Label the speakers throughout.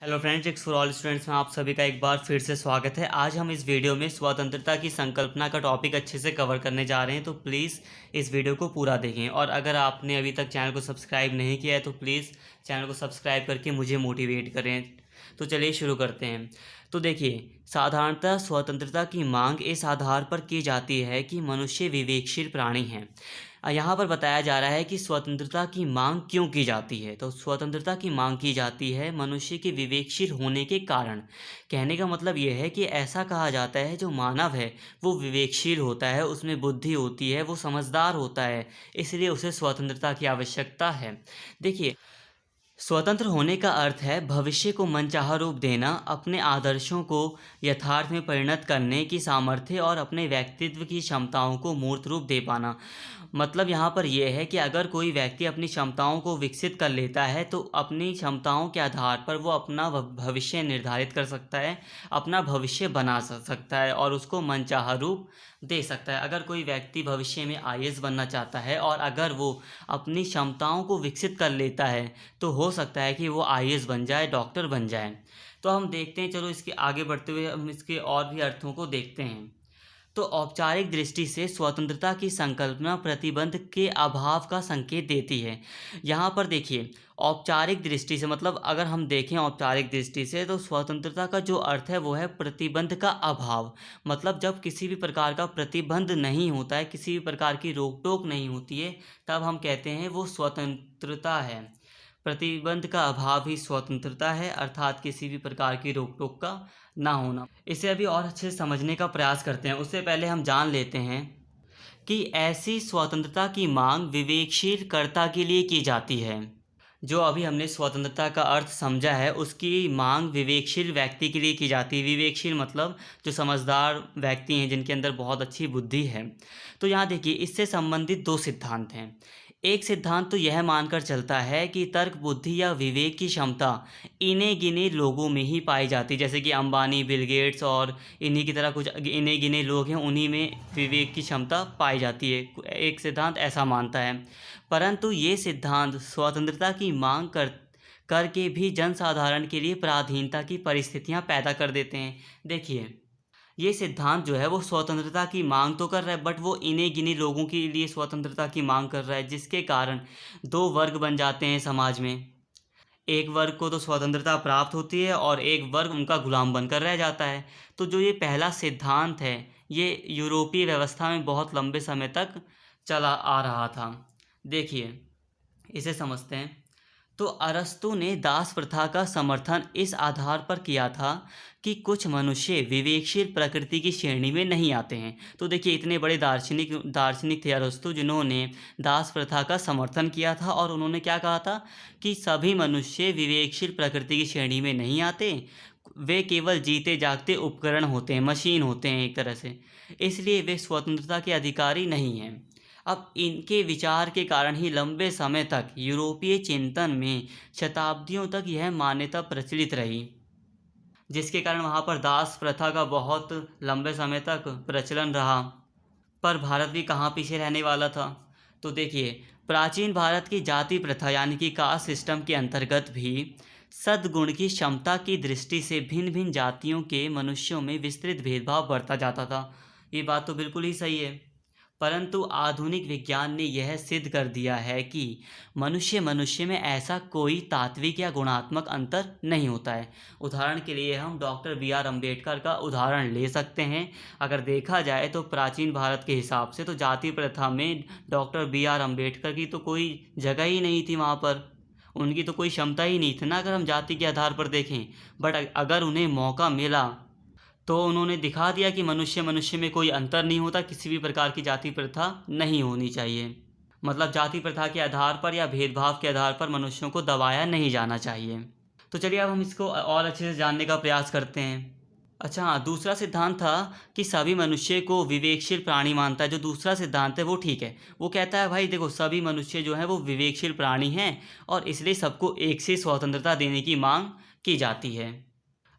Speaker 1: Hello friends, it's for all students में आप सभी का एक बार फिर से स्वागत है। आज हम इस वीडियो में स्वतंत्रता की संकल्पना का टॉपिक अच्छे से कवर करने जा रहे हैं, तो प्लीज़ इस वीडियो को पूरा देखें। और अगर आपने अभी तक चैनल को सब्सक्राइब नहीं किया है तो प्लीज़ चैनल को सब्सक्राइब करके मुझे मोटिवेट करें। तो चलिए शुरू करते हैं। तो देखिए, साधारणतः स्वतंत्रता की मांग इस आधार पर की जाती है कि मनुष्य विवेकशील प्राणी हैं। यहाँ पर बताया जा रहा है कि स्वतंत्रता की मांग क्यों की जाती है। तो स्वतंत्रता की मांग की जाती है मनुष्य के विवेकशील होने के कारण। कहने का मतलब ये है कि ऐसा कहा जाता है जो मानव है वो विवेकशील होता है, उसमें बुद्धि होती है, वो समझदार होता है, इसलिए उसे स्वतंत्रता की आवश्यकता है। देखिए, स्वतंत्र होने का अर्थ है भविष्य को मनचाहा रूप देना, अपने आदर्शों को यथार्थ में परिणत करने की सामर्थ्य और अपने व्यक्तित्व की क्षमताओं को मूर्त रूप दे पाना। मतलब यहाँ पर यह है कि अगर कोई व्यक्ति अपनी क्षमताओं को विकसित कर लेता है तो अपनी क्षमताओं के आधार पर वो अपना भविष्य निर्धारित कर सकता है, अपना भविष्य बना सकता है और उसको मनचाहा रूप दे सकता है। अगर कोई व्यक्ति भविष्य में आईएएस बनना चाहता है और अगर वो अपनी क्षमताओं को विकसित कर लेता है तो हो सकता है कि वो आईएएस बन जाए, डॉक्टर बन जाए। तो हम देखते हैं, चलो इसके आगे बढ़ते हुए हम इसके और भी अर्थों को देखते हैं। तो औपचारिक दृष्टि से स्वतंत्रता की संकल्पना प्रतिबंध के अभाव का संकेत देती है। यहाँ पर देखिए, औपचारिक दृष्टि से मतलब अगर हम देखें औपचारिक दृष्टि से तो स्वतंत्रता का जो अर्थ है वो है प्रतिबंध का अभाव। मतलब जब किसी भी प्रकार का प्रतिबंध नहीं होता है, किसी भी प्रकार की रोक टोक नहीं होती है, तब हम कहते हैं वो स्वतंत्रता है। प्रतिबंध का अभाव ही स्वतंत्रता है, अर्थात किसी भी प्रकार की रोक टोक का ना होना। इसे अभी और अच्छे से समझने का प्रयास करते हैं। उससे पहले हम जान लेते हैं कि ऐसी स्वतंत्रता की मांग विवेकशील कर्ता के लिए की जाती है। जो अभी हमने स्वतंत्रता का अर्थ समझा है उसकी मांग विवेकशील व्यक्ति के लिए की जाती है। विवेकशील मतलब जो समझदार व्यक्ति हैं, जिनके अंदर बहुत अच्छी बुद्धि है। तो यहाँ देखिए, इससे संबंधित दो सिद्धांत हैं। एक सिद्धांत तो यह मानकर चलता है कि तर्क बुद्धि या विवेक की क्षमता इन्हे गिने लोगों में ही पाई जाती है, जैसे कि अंबानी, बिल गेट्स और इन्हीं की तरह कुछ इन्हें गिने लोग हैं, उन्हीं में विवेक की क्षमता पाई जाती है। एक सिद्धांत ऐसा मानता है। परंतु ये सिद्धांत स्वतंत्रता की मांग करके भी जनसाधारण के लिए पराधीनता की परिस्थितियां पैदा कर देते हैं। देखिए, ये सिद्धांत जो है वो स्वतंत्रता की मांग तो कर रहा है, बट वो इन्हीं गिने लोगों के लिए स्वतंत्रता की मांग कर रहा है, जिसके कारण दो वर्ग बन जाते हैं समाज में। एक वर्ग को तो स्वतंत्रता प्राप्त होती है और एक वर्ग उनका गुलाम बनकर रह जाता है। तो जो ये पहला सिद्धांत है ये यूरोपीय व्यवस्था में बहुत लंबे समय तक चला आ रहा था। देखिए, इसे समझते हैं। तो अरस्तु ने दास प्रथा का समर्थन इस आधार पर किया था कि कुछ मनुष्य विवेकशील प्रकृति की श्रेणी में नहीं आते हैं। तो देखिए, इतने बड़े दार्शनिक दार्शनिक थे अरस्तु, जिन्होंने दास प्रथा का समर्थन किया था और उन्होंने क्या कहा था कि सभी मनुष्य विवेकशील प्रकृति की श्रेणी में नहीं आते, वे केवल जीते जागते उपकरण होते हैं, मशीन होते हैं एक तरह से, इसलिए वे स्वतंत्रता के अधिकारी नहीं हैं। अब इनके विचार के कारण ही लंबे समय तक यूरोपीय चिंतन में शताब्दियों तक यह मान्यता प्रचलित रही, जिसके कारण वहाँ पर दास प्रथा का बहुत लंबे समय तक प्रचलन रहा। पर भारत भी कहाँ पीछे रहने वाला था। तो देखिए, प्राचीन भारत की जाति प्रथा यानी कि कास्ट सिस्टम के अंतर्गत भी सद्गुण की क्षमता की दृष्टि से भिन्न भिन्न जातियों के मनुष्यों में विस्तृत भेदभाव बढ़ता जाता था। ये बात तो बिल्कुल ही सही है। परंतु आधुनिक विज्ञान ने यह सिद्ध कर दिया है कि मनुष्य मनुष्य में ऐसा कोई तात्विक या गुणात्मक अंतर नहीं होता है। उदाहरण के लिए हम डॉक्टर बी आर अम्बेडकर का उदाहरण ले सकते हैं। अगर देखा जाए तो प्राचीन भारत के हिसाब से तो जाति प्रथा में डॉक्टर बी आर अम्बेडकर की तो कोई जगह ही नहीं थी वहाँ पर। उनकी तो कोई क्षमता ही नहीं थी ना, अगर हम जाति के आधार पर देखें। बट अगर उन्हें मौका मिला तो उन्होंने दिखा दिया कि मनुष्य मनुष्य में कोई अंतर नहीं होता, किसी भी प्रकार की जाति प्रथा नहीं होनी चाहिए। मतलब जाति प्रथा के आधार पर या भेदभाव के आधार पर मनुष्यों को दबाया नहीं जाना चाहिए। तो चलिए अब हम इसको और अच्छे से जानने का प्रयास करते हैं। अच्छा हाँ, दूसरा सिद्धांत था कि सभी मनुष्य को विवेकशील प्राणी मानता है। जो दूसरा सिद्धांत है वो ठीक है। वो कहता है भाई देखो, सभी मनुष्य जो है वो विवेकशील प्राणी हैं और इसलिए सबको एक से स्वतंत्रता देने की मांग की जाती है।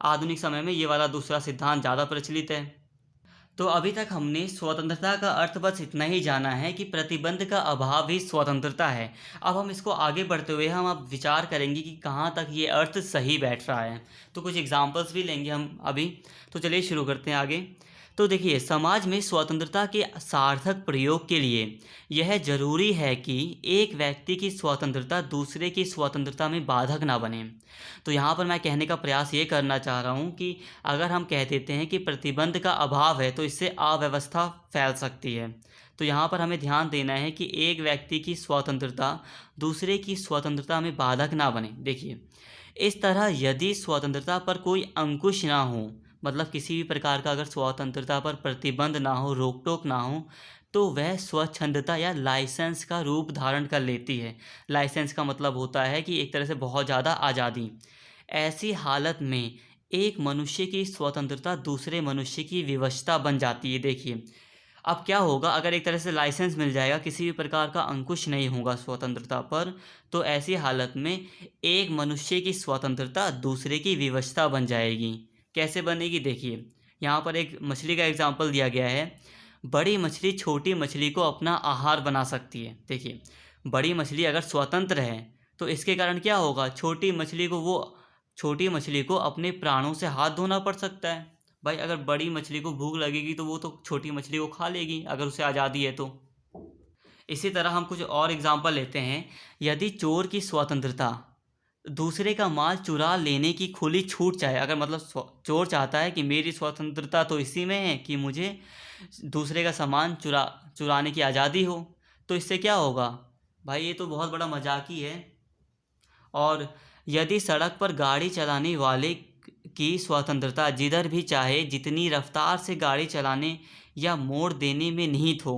Speaker 1: आधुनिक समय में ये वाला दूसरा सिद्धांत ज़्यादा प्रचलित है। तो अभी तक हमने स्वतंत्रता का अर्थ बस इतना ही जाना है कि प्रतिबंध का अभाव ही स्वतंत्रता है। अब हम इसको आगे बढ़ते हुए हम अब विचार करेंगे कि कहाँ तक ये अर्थ सही बैठ रहा है। तो कुछ एग्जांपल्स भी लेंगे हम अभी। तो चलिए शुरू करते हैं आगे। तो देखिए, समाज में स्वतंत्रता के सार्थक प्रयोग के लिए यह जरूरी है कि एक व्यक्ति की स्वतंत्रता दूसरे की स्वतंत्रता में बाधक ना बने। तो यहाँ पर मैं कहने का प्रयास ये करना चाह रहा हूँ कि अगर हम कह देते हैं कि प्रतिबंध का अभाव है तो इससे अव्यवस्था फैल सकती है। तो यहाँ पर हमें ध्यान देना है कि एक व्यक्ति की स्वतंत्रता दूसरे की स्वतंत्रता में बाधक ना बने। देखिए, इस तरह यदि स्वतंत्रता पर कोई अंकुश ना हो, मतलब किसी भी प्रकार का अगर स्वतंत्रता पर प्रतिबंध ना हो, रोक टोक ना हो, तो वह स्वच्छंदता या लाइसेंस का रूप धारण कर लेती है। लाइसेंस का मतलब होता है कि एक तरह से बहुत ज़्यादा आज़ादी। ऐसी हालत में एक मनुष्य की स्वतंत्रता दूसरे मनुष्य की विवशता बन जाती है। देखिए, अब क्या होगा अगर एक तरह से लाइसेंस मिल जाएगा, किसी भी प्रकार का अंकुश नहीं होगा स्वतंत्रता पर, तो ऐसी हालत में एक मनुष्य की स्वतंत्रता दूसरे की विवशता बन जाएगी। कैसे बनेगी? देखिए, यहाँ पर एक मछली का एग्जाम्पल दिया गया है। बड़ी मछली छोटी मछली को अपना आहार बना सकती है। देखिए, बड़ी मछली अगर स्वतंत्र है तो इसके कारण क्या होगा, छोटी मछली को अपने प्राणों से हाथ धोना पड़ सकता है। भाई, अगर बड़ी मछली को भूख लगेगी तो वो तो छोटी मछली को खा लेगी, अगर उसे आज़ादी है तो। इसी तरह हम कुछ और एग्जांपल लेते हैं। यदि चोर की स्वतंत्रता दूसरे का माल चुरा लेने की खुली छूट चाहे, अगर मतलब चोर चाहता है कि मेरी स्वतंत्रता तो इसी में है कि मुझे दूसरे का सामान चुराने की आज़ादी हो, तो इससे क्या होगा? भाई, ये तो बहुत बड़ा मजाक ही है। और यदि सड़क पर गाड़ी चलाने वाले की स्वतंत्रता जिधर भी चाहे जितनी रफ्तार से गाड़ी चलाने या मोड़ देने में निहित हो,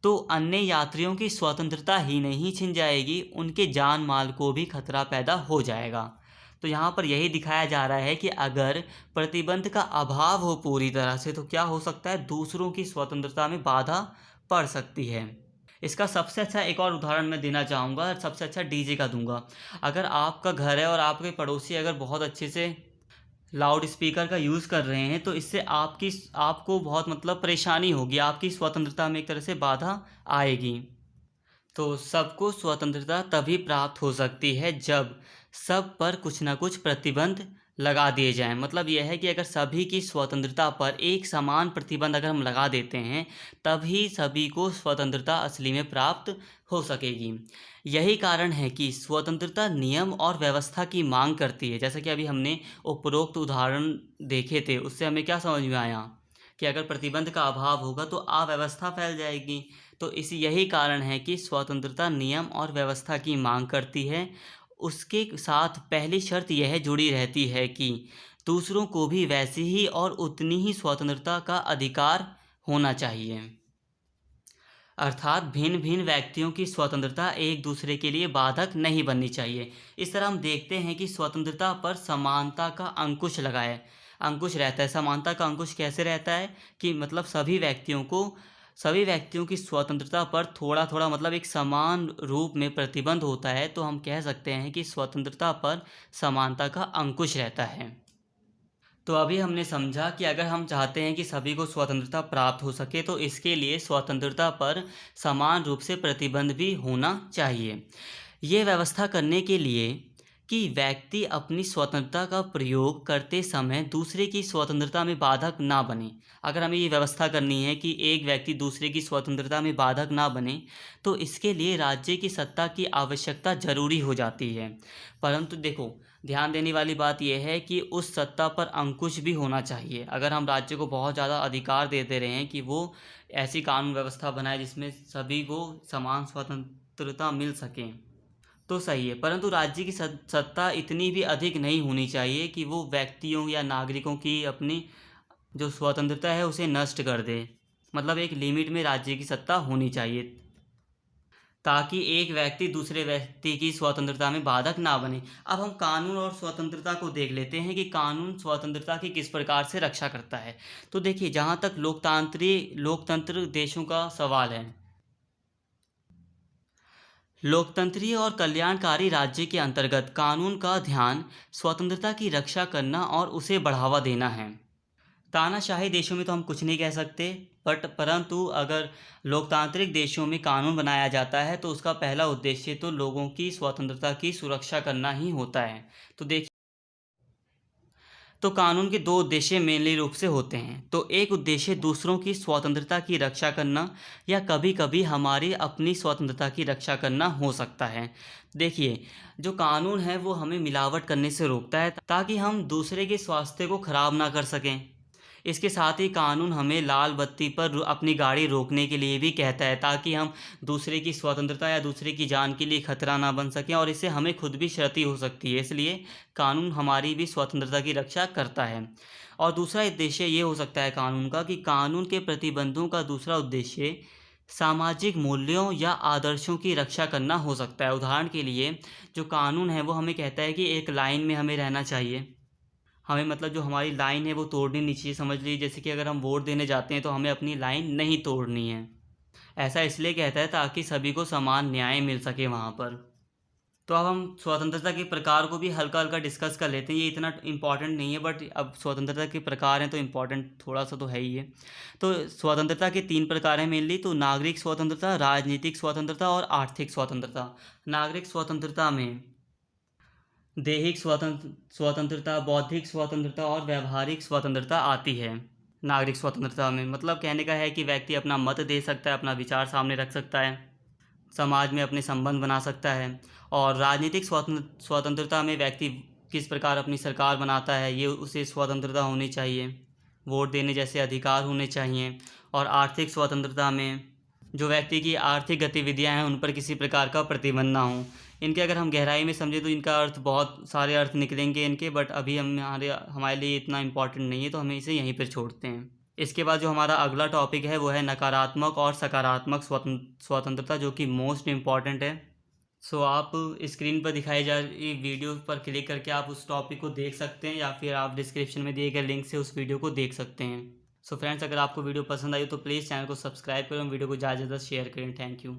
Speaker 1: तो अन्य यात्रियों की स्वतंत्रता ही नहीं छिन जाएगी, उनके जान माल को भी खतरा पैदा हो जाएगा। तो यहाँ पर यही दिखाया जा रहा है कि अगर प्रतिबंध का अभाव हो पूरी तरह से तो क्या हो सकता है, दूसरों की स्वतंत्रता में बाधा पड़ सकती है। इसका सबसे अच्छा एक और उदाहरण मैं देना चाहूँगा, सबसे अच्छा डीजे का दूंगा। अगर आपका घर है और आपके पड़ोसी अगर बहुत अच्छे से लाउड स्पीकर का यूज़ कर रहे हैं तो इससे आपको बहुत मतलब परेशानी होगी, आपकी स्वतंत्रता में एक तरह से बाधा आएगी। तो सबको स्वतंत्रता तभी प्राप्त हो सकती है जब सब पर कुछ ना कुछ प्रतिबंध लगा दिए जाएं। मतलब यह है कि अगर सभी की स्वतंत्रता पर एक समान प्रतिबंध अगर हम लगा देते हैं, तभी सभी को स्वतंत्रता असली में प्राप्त हो सकेगी। यही कारण है कि स्वतंत्रता नियम और व्यवस्था की मांग करती है। जैसा कि अभी हमने उपरोक्त उदाहरण देखे थे, उससे हमें क्या समझ में आया कि अगर प्रतिबंध का अभाव होगा तो अव्यवस्था फैल जाएगी। तो यही कारण है कि स्वतंत्रता नियम और व्यवस्था की मांग करती है। उसके साथ पहली शर्त यह जुड़ी रहती है कि दूसरों को भी वैसी ही और उतनी ही स्वतंत्रता का अधिकार होना चाहिए। अर्थात भिन्न भिन्न व्यक्तियों की स्वतंत्रता एक दूसरे के लिए बाधक नहीं बननी चाहिए। इस तरह हम देखते हैं कि स्वतंत्रता पर समानता का अंकुश अंकुश रहता है। समानता का अंकुश कैसे रहता है कि मतलब सभी व्यक्तियों की स्वतंत्रता पर थोड़ा थोड़ा मतलब एक समान रूप में प्रतिबंध होता है। तो हम कह सकते हैं कि स्वतंत्रता पर समानता का अंकुश रहता है। तो अभी हमने समझा कि अगर हम चाहते हैं कि सभी को स्वतंत्रता प्राप्त हो सके तो इसके लिए स्वतंत्रता पर समान रूप से प्रतिबंध भी होना चाहिए। ये व्यवस्था करने के लिए कि व्यक्ति अपनी स्वतंत्रता का प्रयोग करते समय दूसरे की स्वतंत्रता में बाधक ना बने। अगर हमें ये व्यवस्था करनी है कि एक व्यक्ति दूसरे की स्वतंत्रता में बाधक ना बने, तो इसके लिए राज्य की सत्ता की आवश्यकता जरूरी हो जाती है। परंतु देखो, ध्यान देने वाली बात यह है कि उस सत्ता पर अंकुश भी होना चाहिए। अगर हम राज्य को बहुत ज़्यादा अधिकार दे दे रहे हैं कि वो ऐसी कानून व्यवस्था बनाए जिसमें सभी को समान स्वतंत्रता मिल सके, तो सही है। परंतु राज्य की सत्ता इतनी भी अधिक नहीं होनी चाहिए कि वो व्यक्तियों या नागरिकों की अपनी जो स्वतंत्रता है उसे नष्ट कर दे। मतलब एक लिमिट में राज्य की सत्ता होनी चाहिए, ताकि एक व्यक्ति दूसरे व्यक्ति की स्वतंत्रता में बाधक ना बने। अब हम कानून और स्वतंत्रता को देख लेते हैं कि कानून स्वतंत्रता की किस प्रकार से रक्षा करता है। तो देखिए, जहाँ तक लोकतंत्र देशों का सवाल है, लोकतंत्रीय और कल्याणकारी राज्य के अंतर्गत कानून का ध्यान स्वतंत्रता की रक्षा करना और उसे बढ़ावा देना है, तानाशाही देशों में तो हम कुछ नहीं कह सकते, परंतु अगर लोकतांत्रिक देशों में कानून बनाया जाता है तो उसका पहला उद्देश्य तो लोगों की स्वतंत्रता की सुरक्षा करना ही होता है। तो देखिए, तो कानून के दो उद्देश्य मेनली रूप से होते हैं। तो एक उद्देश्य दूसरों की स्वतंत्रता की रक्षा करना, या कभी कभी हमारी अपनी स्वतंत्रता की रक्षा करना हो सकता है। देखिए, जो कानून है वो हमें मिलावट करने से रोकता है ताकि हम दूसरे के स्वास्थ्य को खराब ना कर सकें। इसके साथ ही कानून हमें लाल बत्ती पर अपनी गाड़ी रोकने के लिए भी कहता है, ताकि हम दूसरे की स्वतंत्रता या दूसरे की जान के लिए खतरा ना बन सकें, और इससे हमें खुद भी क्षति हो सकती है। इसलिए कानून हमारी भी स्वतंत्रता की रक्षा करता है। और दूसरा उद्देश्य ये हो सकता है कानून का, कि कानून के प्रतिबंधों का दूसरा उद्देश्य सामाजिक मूल्यों या आदर्शों की रक्षा करना हो सकता है। उदाहरण के लिए, जो कानून है वो हमें कहता है कि एक लाइन में हमें रहना चाहिए, हमें मतलब जो हमारी लाइन है वो तोड़नी नहीं चाहिए। समझ लीजिए, जैसे कि अगर हम वोट देने जाते हैं तो हमें अपनी लाइन नहीं तोड़नी है। ऐसा इसलिए कहता है ताकि सभी को समान न्याय मिल सके वहाँ पर। तो अब हम स्वतंत्रता के प्रकार को भी हल्का हल्का डिस्कस कर लेते हैं। ये इतना इम्पॉर्टेंट नहीं है, बट अब स्वतंत्रता के प्रकार हैं तो इम्पॉर्टेंट थोड़ा सा तो है ही है। तो स्वतंत्रता के 3 प्रकार हैं मेनली। तो नागरिक स्वतंत्रता, राजनीतिक स्वतंत्रता और आर्थिक स्वतंत्रता। नागरिक स्वतंत्रता में दैहिक स्वतंत्रता, बौद्धिक स्वतंत्रता और व्यावहारिक स्वतंत्रता आती है। नागरिक स्वतंत्रता में मतलब कहने का है कि व्यक्ति अपना मत दे सकता है, अपना विचार सामने रख सकता है, समाज में अपने संबंध बना सकता है। और राजनीतिक स्वतंत्रता में व्यक्ति किस प्रकार अपनी सरकार बनाता है, ये उसे स्वतंत्रता होनी चाहिए, वोट देने जैसे अधिकार होने चाहिए। और आर्थिक स्वतंत्रता में जो व्यक्ति की आर्थिक गतिविधियां हैं उन पर किसी प्रकार का प्रतिबंध ना हो। इनके अगर हम गहराई में समझें तो इनका अर्थ, बहुत सारे अर्थ निकलेंगे इनके, बट अभी हमारे लिए इतना इम्पोर्टेंट नहीं है, तो हमें इसे यहीं पर छोड़ते हैं। इसके बाद जो हमारा अगला टॉपिक है वो है नकारात्मक और सकारात्मक स्वतंत्रता, जो कि मोस्ट इम्पॉर्टेंट है। सो आप स्क्रीन पर दिखाई जा रही वीडियो पर क्लिक करके आप उस टॉपिक को देख सकते हैं, या फिर आप डिस्क्रिप्शन में दिए गए लिंक से उस वीडियो को देख सकते हैं। सो फ्रेंड्स, अगर आपको वीडियो पसंद आई तो प्लीज़ चैनल को सब्सक्राइब करें, वीडियो को ज़्यादा से ज़्यादा शेयर करें। Thank you.